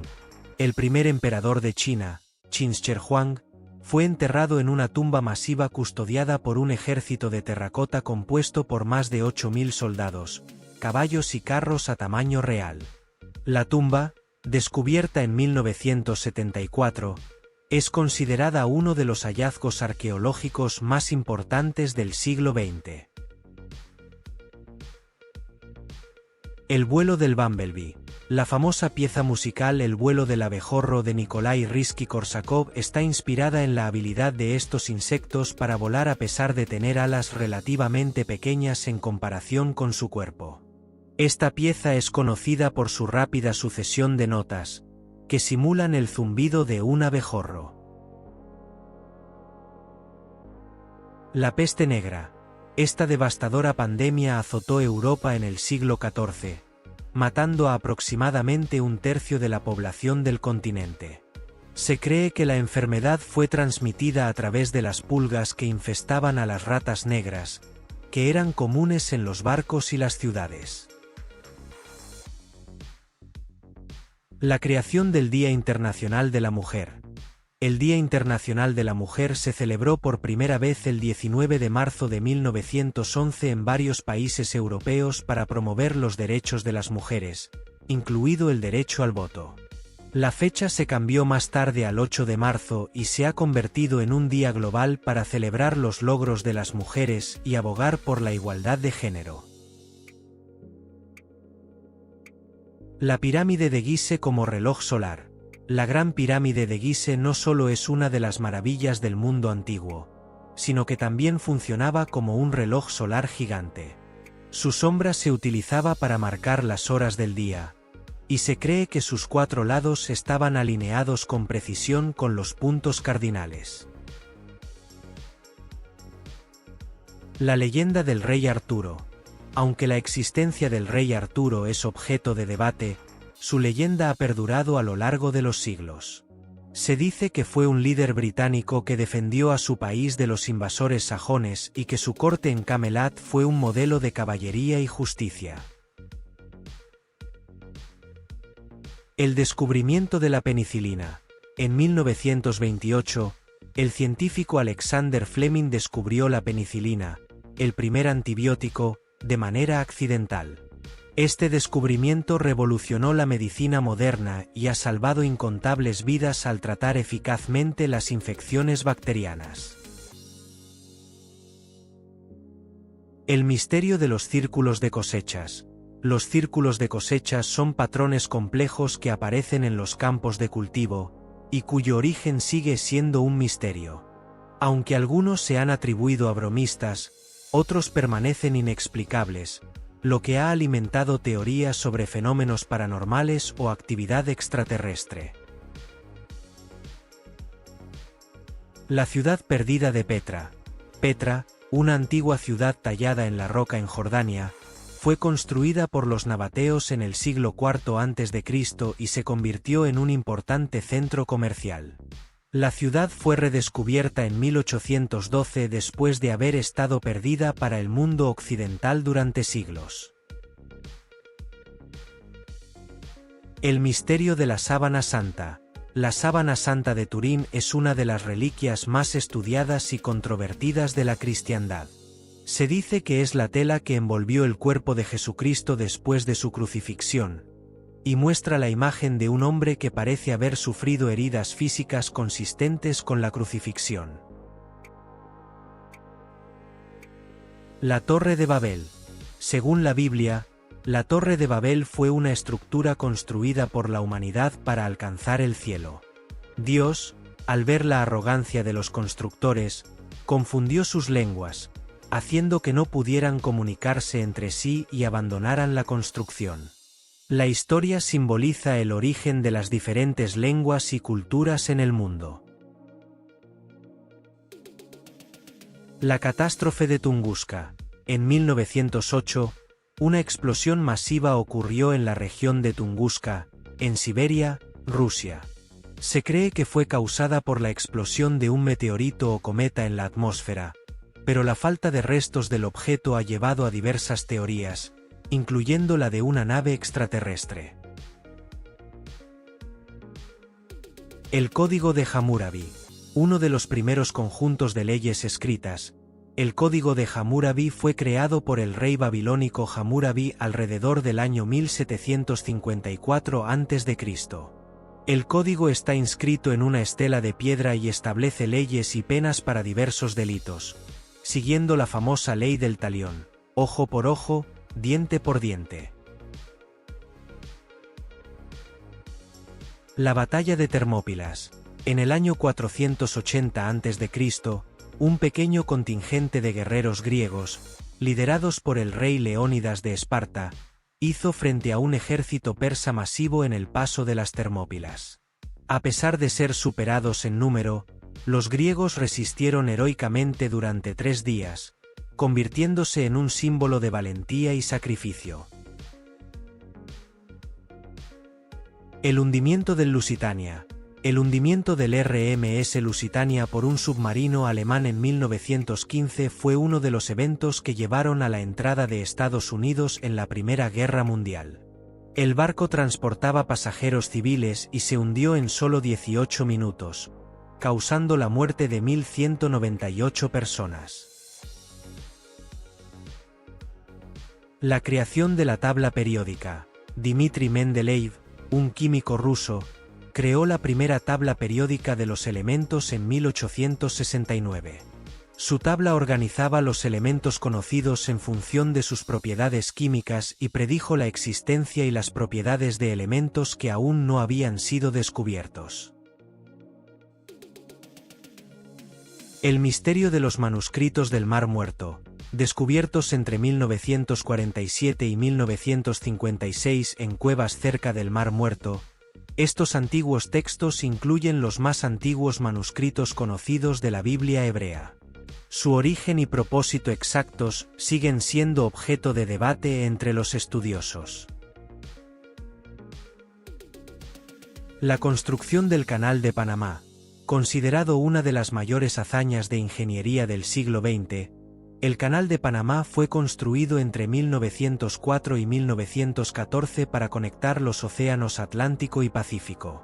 El primer emperador de China, Qin Shi Huang, fue enterrado en una tumba masiva custodiada por un ejército de terracota compuesto por más de 8.000 soldados, caballos y carros a tamaño real. La tumba, descubierta en 1974, es considerada uno de los hallazgos arqueológicos más importantes del siglo XX. El vuelo del Bumblebee. La famosa pieza musical El vuelo del abejorro de Nikolai Rimski-Korsakov está inspirada en la habilidad de estos insectos para volar a pesar de tener alas relativamente pequeñas en comparación con su cuerpo. Esta pieza es conocida por su rápida sucesión de notas, que simulan el zumbido de un abejorro. La peste negra. Esta devastadora pandemia azotó Europa en el siglo XIV, matando a aproximadamente un tercio de la población del continente. Se cree que la enfermedad fue transmitida a través de las pulgas que infestaban a las ratas negras, que eran comunes en los barcos y las ciudades. La creación del Día Internacional de la Mujer. El Día Internacional de la Mujer se celebró por primera vez el 19 de marzo de 1911 en varios países europeos para promover los derechos de las mujeres, incluido el derecho al voto. La fecha se cambió más tarde al 8 de marzo y se ha convertido en un día global para celebrar los logros de las mujeres y abogar por la igualdad de género. La pirámide de Gizeh como reloj solar. La Gran Pirámide de Gizeh no solo es una de las maravillas del mundo antiguo, sino que también funcionaba como un reloj solar gigante. Su sombra se utilizaba para marcar las horas del día, y se cree que sus 4 lados estaban alineados con precisión con los puntos cardinales. La leyenda del rey Arturo. Aunque la existencia del rey Arturo es objeto de debate, su leyenda ha perdurado a lo largo de los siglos. Se dice que fue un líder británico que defendió a su país de los invasores sajones y que su corte en Camelot fue un modelo de caballería y justicia. El descubrimiento de la penicilina. En 1928, el científico Alexander Fleming descubrió la penicilina, el primer antibiótico, de manera accidental. Este descubrimiento revolucionó la medicina moderna y ha salvado incontables vidas al tratar eficazmente las infecciones bacterianas. El misterio de los círculos de cosechas. Los círculos de cosechas son patrones complejos que aparecen en los campos de cultivo, y cuyo origen sigue siendo un misterio. Aunque algunos se han atribuido a bromistas, otros permanecen inexplicables, lo que ha alimentado teorías sobre fenómenos paranormales o actividad extraterrestre. La ciudad perdida de Petra. Petra, una antigua ciudad tallada en la roca en Jordania, fue construida por los nabateos en el siglo IV a.C. y se convirtió en un importante centro comercial. La ciudad fue redescubierta en 1812 después de haber estado perdida para el mundo occidental durante siglos. El misterio de la sábana santa. La sábana santa de Turín es una de las reliquias más estudiadas y controvertidas de la cristiandad. Se dice que es la tela que envolvió el cuerpo de Jesucristo después de su crucifixión, y muestra la imagen de un hombre que parece haber sufrido heridas físicas consistentes con la crucifixión. La Torre de Babel. Según la Biblia, la Torre de Babel fue una estructura construida por la humanidad para alcanzar el cielo. Dios, al ver la arrogancia de los constructores, confundió sus lenguas, haciendo que no pudieran comunicarse entre sí y abandonaran la construcción. La historia simboliza el origen de las diferentes lenguas y culturas en el mundo. La catástrofe de Tunguska. En 1908, una explosión masiva ocurrió en la región de Tunguska, en Siberia, Rusia. Se cree que fue causada por la explosión de un meteorito o cometa en la atmósfera, pero la falta de restos del objeto ha llevado a diversas teorías, incluyendo la de una nave extraterrestre. El Código de Hammurabi. Uno de los primeros conjuntos de leyes escritas, el Código de Hammurabi fue creado por el rey babilónico Hammurabi alrededor del año 1754 a.C. El código está inscrito en una estela de piedra y establece leyes y penas para diversos delitos, siguiendo la famosa ley del talión, ojo por ojo, diente por diente. La batalla de Termópilas. En el año 480 a.C., un pequeño contingente de guerreros griegos, liderados por el rey Leónidas de Esparta, hizo frente a un ejército persa masivo en el paso de las Termópilas. A pesar de ser superados en número, los griegos resistieron heroicamente durante 3 días, convirtiéndose en un símbolo de valentía y sacrificio. El hundimiento del Lusitania. El hundimiento del RMS Lusitania por un submarino alemán en 1915 fue uno de los eventos que llevaron a la entrada de Estados Unidos en la Primera Guerra Mundial. El barco transportaba pasajeros civiles y se hundió en solo 18 minutos, causando la muerte de 1.198 personas. La creación de la tabla periódica. Dmitri Mendeleev, un químico ruso, creó la primera tabla periódica de los elementos en 1869. Su tabla organizaba los elementos conocidos en función de sus propiedades químicas y predijo la existencia y las propiedades de elementos que aún no habían sido descubiertos. El misterio de los manuscritos del Mar Muerto. Descubiertos entre 1947 y 1956 en cuevas cerca del Mar Muerto, estos antiguos textos incluyen los más antiguos manuscritos conocidos de la Biblia hebrea. Su origen y propósito exactos siguen siendo objeto de debate entre los estudiosos. La construcción del Canal de Panamá. Considerado una de las mayores hazañas de ingeniería del siglo XX, el Canal de Panamá fue construido entre 1904 y 1914 para conectar los océanos Atlántico y Pacífico.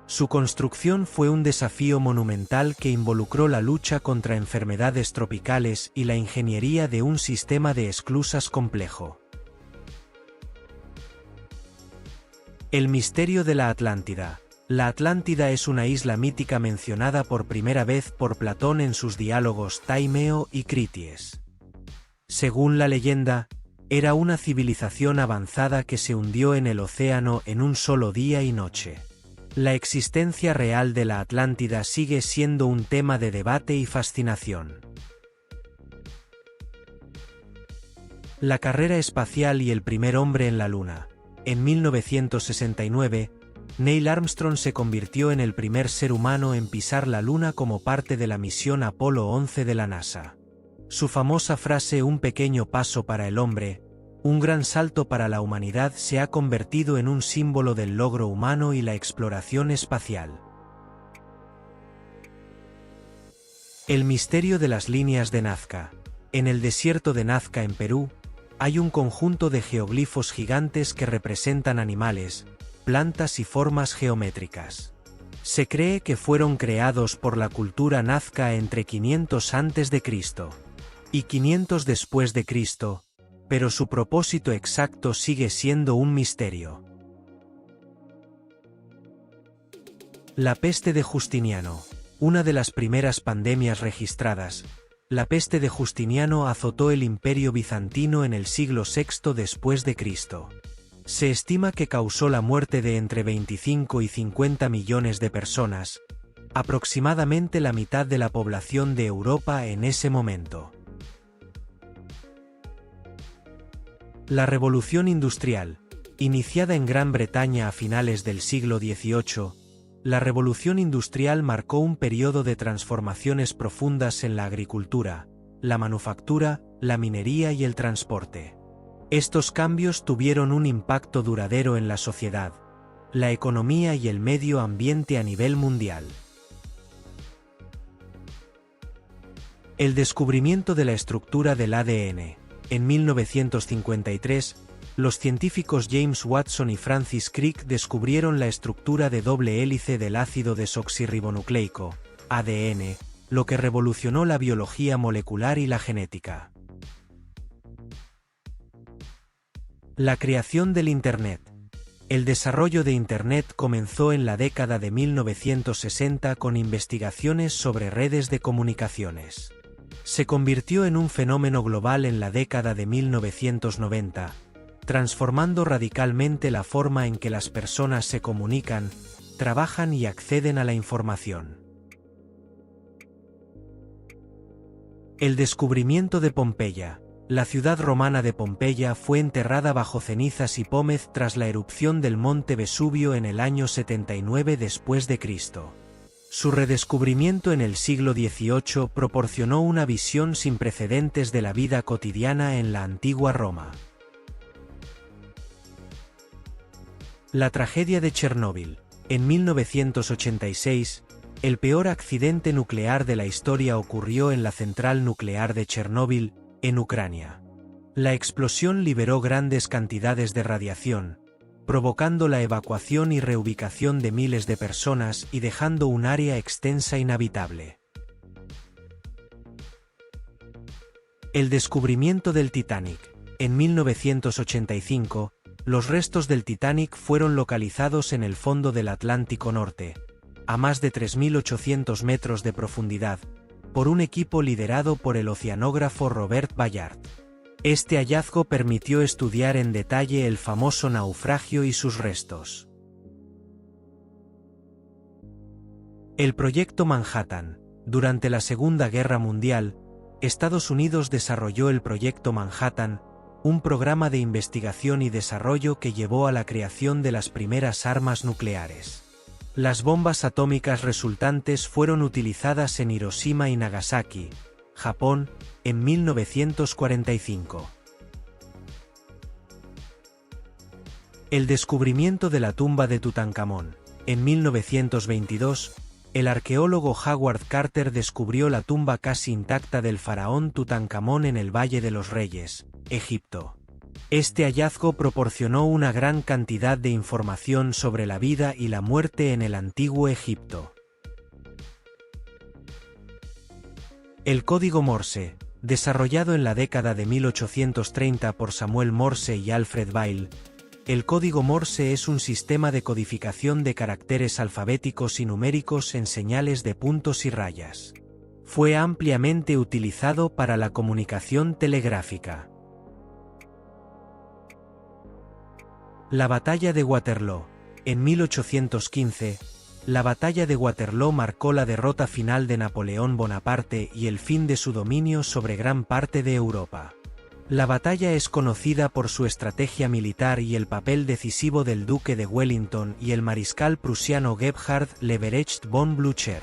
Su construcción fue un desafío monumental que involucró la lucha contra enfermedades tropicales y la ingeniería de un sistema de esclusas complejo. El misterio de la Atlántida. La Atlántida es una isla mítica mencionada por primera vez por Platón en sus diálogos Taimeo y Crities. Según la leyenda, era una civilización avanzada que se hundió en el océano en un solo día y noche. La existencia real de la Atlántida sigue siendo un tema de debate y fascinación. La carrera espacial y el primer hombre en la Luna. En 1969, Neil Armstrong se convirtió en el primer ser humano en pisar la Luna como parte de la misión Apolo 11 de la NASA. Su famosa frase "un pequeño paso para el hombre, un gran salto para la humanidad" se ha convertido en un símbolo del logro humano y la exploración espacial. El misterio de las líneas de Nazca. En el desierto de Nazca en Perú, hay un conjunto de geoglifos gigantes que representan animales, plantas y formas geométricas. Se cree que fueron creados por la cultura nazca entre 500 a.C. y 500 después de Cristo, pero su propósito exacto sigue siendo un misterio. La peste de Justiniano. Una de las primeras pandemias registradas, la peste de Justiniano azotó el Imperio bizantino en el siglo VI después de Cristo. Se estima que causó la muerte de entre 25 y 50 millones de personas, aproximadamente la mitad de la población de Europa en ese momento. La Revolución Industrial. Iniciada en Gran Bretaña a finales del siglo XVIII, la Revolución Industrial marcó un periodo de transformaciones profundas en la agricultura, la manufactura, la minería y el transporte. Estos cambios tuvieron un impacto duradero en la sociedad, la economía y el medio ambiente a nivel mundial. El descubrimiento de la estructura del ADN. En 1953, los científicos James Watson y Francis Crick descubrieron la estructura de doble hélice del ácido desoxirribonucleico, ADN, lo que revolucionó la biología molecular y la genética. La creación del Internet. El desarrollo de Internet comenzó en la década de 1960 con investigaciones sobre redes de comunicaciones. Se convirtió en un fenómeno global en la década de 1990, transformando radicalmente la forma en que las personas se comunican, trabajan y acceden a la información. El descubrimiento de Pompeya. La ciudad romana de Pompeya fue enterrada bajo cenizas y pómez tras la erupción del monte Vesubio en el año 79 después de Cristo. Su redescubrimiento en el siglo XVIII proporcionó una visión sin precedentes de la vida cotidiana en la antigua Roma. La tragedia de Chernóbil. En 1986, el peor accidente nuclear de la historia ocurrió en la central nuclear de Chernóbil, en Ucrania. La explosión liberó grandes cantidades de radiación, provocando la evacuación y reubicación de miles de personas y dejando un área extensa inhabitable. El descubrimiento del Titanic. En 1985, los restos del Titanic fueron localizados en el fondo del Atlántico Norte, a más de 3.800 metros de profundidad, por un equipo liderado por el oceanógrafo Robert Ballard. Este hallazgo permitió estudiar en detalle el famoso naufragio y sus restos. El Proyecto Manhattan. Durante la Segunda Guerra Mundial, Estados Unidos desarrolló el Proyecto Manhattan, un programa de investigación y desarrollo que llevó a la creación de las primeras armas nucleares. Las bombas atómicas resultantes fueron utilizadas en Hiroshima y Nagasaki, Japón, en 1945. El descubrimiento de la tumba de Tutankamón. En 1922, el arqueólogo Howard Carter descubrió la tumba casi intacta del faraón Tutankamón en el Valle de los Reyes, Egipto. Este hallazgo proporcionó una gran cantidad de información sobre la vida y la muerte en el antiguo Egipto. El código Morse, desarrollado en la década de 1830 por Samuel Morse y Alfred Vail, El código Morse es un sistema de codificación de caracteres alfabéticos y numéricos en señales de puntos y rayas. Fue ampliamente utilizado para la comunicación telegráfica. La batalla de Waterloo. En 1815, la batalla de Waterloo marcó la derrota final de Napoleón Bonaparte y el fin de su dominio sobre gran parte de Europa. La batalla es conocida por su estrategia militar y el papel decisivo del duque de Wellington y el mariscal prusiano Gebhard Leberecht von Blücher.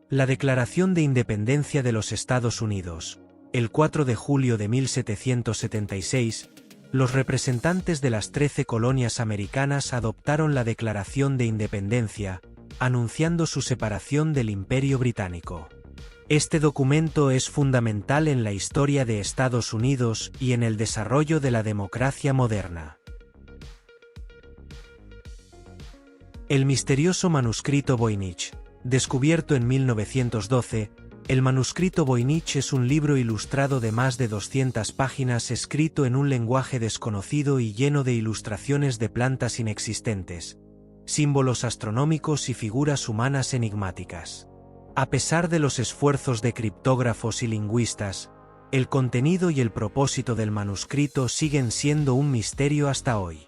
La Declaración de Independencia de los Estados Unidos. El 4 de julio de 1776, los representantes de las 13 colonias americanas adoptaron la Declaración de Independencia, anunciando su separación del Imperio Británico. Este documento es fundamental en la historia de Estados Unidos y en el desarrollo de la democracia moderna. El misterioso manuscrito Voynich. Descubierto en 1912, el manuscrito Voynich es un libro ilustrado de más de 200 páginas escrito en un lenguaje desconocido y lleno de ilustraciones de plantas inexistentes, símbolos astronómicos y figuras humanas enigmáticas. A pesar de los esfuerzos de criptógrafos y lingüistas, el contenido y el propósito del manuscrito siguen siendo un misterio hasta hoy.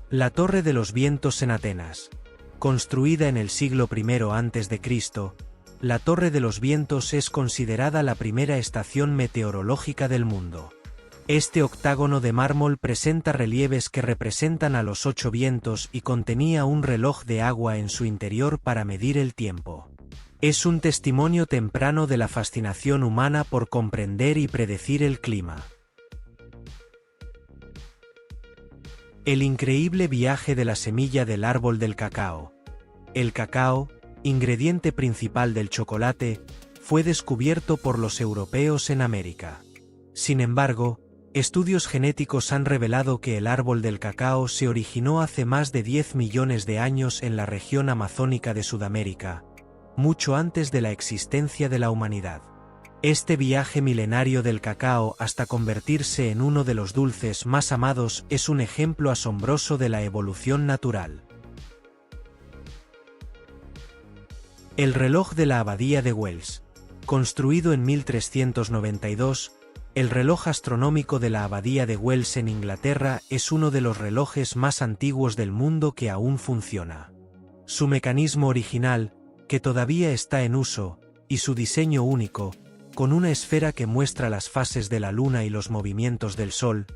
La Torre de los Vientos en Atenas. Construida en el siglo I a.C., la Torre de los Vientos es considerada la primera estación meteorológica del mundo. Este octágono de mármol presenta relieves que representan a los 8 vientos y contenía un reloj de agua en su interior para medir el tiempo. Es un testimonio temprano de la fascinación humana por comprender y predecir el clima. El increíble viaje de la semilla del árbol del cacao. El cacao, ingrediente principal del chocolate, fue descubierto por los europeos en América. Sin embargo, estudios genéticos han revelado que el árbol del cacao se originó hace más de 10 millones de años en la región amazónica de Sudamérica, mucho antes de la existencia de la humanidad. Este viaje milenario del cacao hasta convertirse en uno de los dulces más amados es un ejemplo asombroso de la evolución natural. El reloj de la Abadía de Wells. Construido en 1392, el reloj astronómico de la Abadía de Wells en Inglaterra es uno de los relojes más antiguos del mundo que aún funciona. Su mecanismo original, que todavía está en uso, y su diseño único, con una esfera que muestra las fases de la Luna y los movimientos del Sol,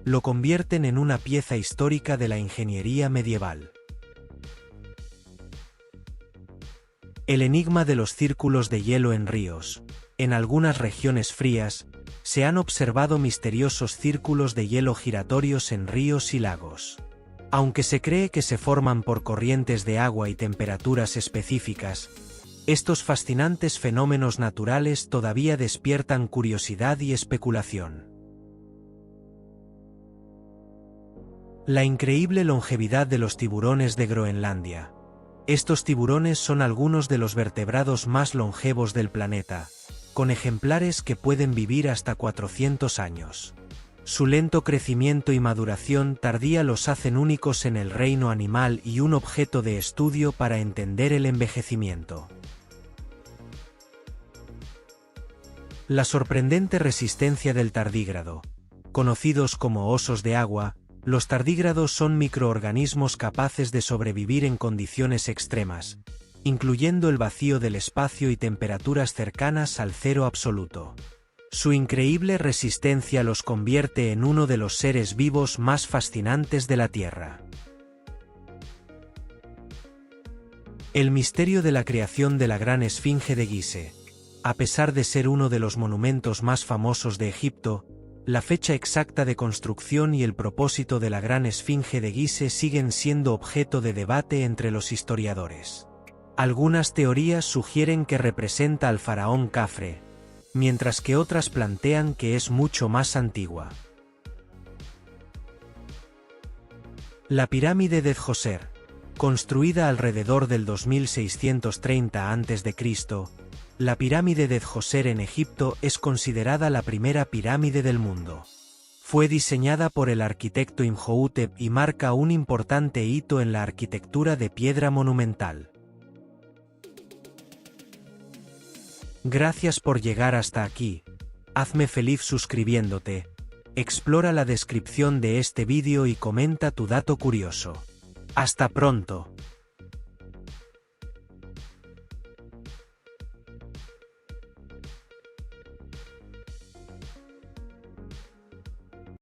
lo convierten en una pieza histórica de la ingeniería medieval. El enigma de los círculos de hielo en ríos. En algunas regiones frías, se han observado misteriosos círculos de hielo giratorios en ríos y lagos. Aunque se cree que se forman por corrientes de agua y temperaturas específicas, estos fascinantes fenómenos naturales todavía despiertan curiosidad y especulación. La increíble longevidad de los tiburones de Groenlandia. Estos tiburones son algunos de los vertebrados más longevos del planeta, con ejemplares que pueden vivir hasta 400 años. Su lento crecimiento y maduración tardía los hacen únicos en el reino animal y un objeto de estudio para entender el envejecimiento. La sorprendente resistencia del tardígrado. Conocidos como osos de agua, los tardígrados son microorganismos capaces de sobrevivir en condiciones extremas, incluyendo el vacío del espacio y temperaturas cercanas al cero absoluto. Su increíble resistencia los convierte en uno de los seres vivos más fascinantes de la Tierra. El misterio de la creación de la Gran Esfinge de Gizeh. A pesar de ser uno de los monumentos más famosos de Egipto, la fecha exacta de construcción y el propósito de la Gran Esfinge de Gizeh siguen siendo objeto de debate entre los historiadores. Algunas teorías sugieren que representa al faraón Khafre, mientras que otras plantean que es mucho más antigua. La pirámide de Djoser, construida alrededor del 2630 a.C., La pirámide de Djoser en Egipto es considerada la primera pirámide del mundo. Fue diseñada por el arquitecto Imhotep y marca un importante hito en la arquitectura de piedra monumental. Gracias por llegar hasta aquí. Hazme feliz suscribiéndote. Explora la descripción de este vídeo y comenta tu dato curioso. Hasta pronto.